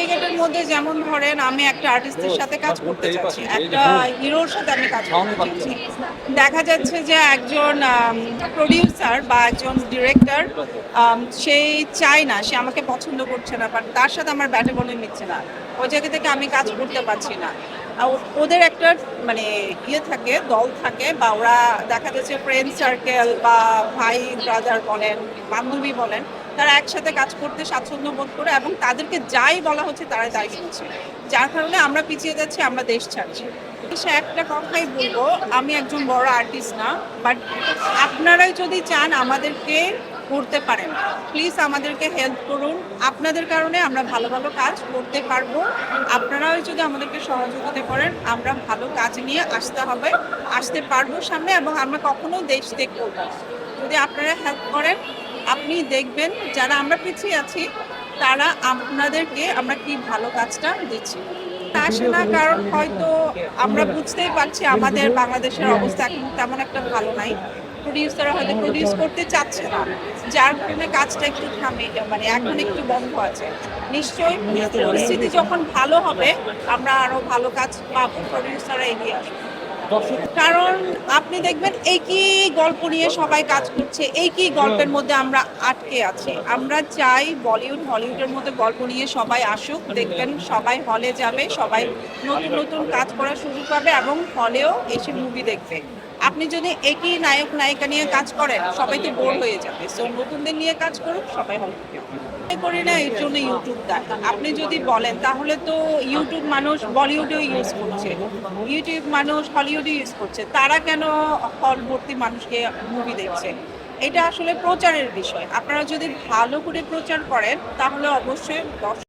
Dedicated মধ্যে যেমন ধরেন আমি একটা আর্টিস্টের সাথে কাজ করতে চাচ্ছি, একটা হিরোর সাথে আমি কাজ করতে চাচ্ছি। দেখা যাচ্ছে যে একজন প্রডিউসার বা একজন ডিরেক্টর সেই চায় না, সে আমাকে পছন্দ করছে না, বাট তার সাথে আমার ব্যাটে বলে নিচ্ছে না, ওই জায়গা থেকে আমি কাজ করতে পারছি না। ওদের একটা মানে ইয়ে থাকে, দল থাকে, বা ওরা দেখা যাচ্ছে ফ্রেন্ড সার্কেল বা ভাই ব্রাদার বলেন, বান্ধবী বলেন, তারা একসাথে কাজ করতে স্বাচ্ছন্দ্য বোধ করে এবং তাদেরকে যাই বলা হচ্ছে তারা তাই শুনছে, যার কারণে আমরা পিছিয়ে যাচ্ছি, আমরা দেশ ছাড়ছি। সে একটা কথাই বলবো, আমি একজন বড় আর্টিস্ট না, বাট আপনারাই যদি চান আমাদেরকে করতে পারেন, প্লিজ আমাদেরকে হেল্প করুন। আপনাদের কারণে আমরা ভালো ভালো কাজ করতে পারবো। আপনারাও যদি আমাদেরকে সহযোগিতা করেন, আমরা ভালো কাজ নিয়ে আসতে পারবো সামনে, এবং আমরা কখনো দেশ ত্যাগ করবো না। যদি আপনারা হেল্প করেন, আপনি দেখবেন যারা আমরা পিছিয়ে আছি তারা আপনাদেরকে আমরা কি ভালো কাজটা দিচ্ছি। আসে না কারণ হয়তো আমরা বুঝতেই পারছি আমাদের বাংলাদেশের অবস্থা এখন তেমন একটা ভালো নাই, প্রডিউসাররা হয়তো প্রডিউস করতে চাচ্ছে না, যার কারণে কাজটা একটু থামে, মানে এখন একটু বন্ধ আছে। নিশ্চয়ই পরিস্থিতি যখন ভালো হবে আমরা আরো ভালো কাজ পাবো, প্রডিউসাররা এগিয়ে আসবে। কারণ আপনি দেখবেন একই গল্প নিয়ে সবাই কাজ করছে, একই গল্পের মধ্যে আমরা আটকে আছি। আমরা চাই বলিউড হলিউডের মধ্যে গল্প নিয়ে সবাই আসুক, দেখবেন সবাই হলে যাবে, সবাই নতুন নতুন কাজ করার সুযোগ পাবে এবং হলেও এসে মুভি দেখবে। আপনি যদি একই নায়ক নায়িকা নিয়ে কাজ করেন সবাই তো বোর হয়ে যাবে, সো নতুনদের নিয়ে কাজ করুক, সবাই হল করি না। এর জন্য ইউটিউব দেয়, আপনি যদি বলেন তাহলে তো ইউটিউব মানুষ বলিউডেও ইউজ করছে, ইউটিউব মানুষ হলিউডে ইউজ করছে, তারা কেন হল ভর্তি মানুষকে মুভি দেখছে? এটা আসলে প্রচারের বিষয়। আপনারা যদি ভালো করে প্রচার করেন তাহলে অবশ্যই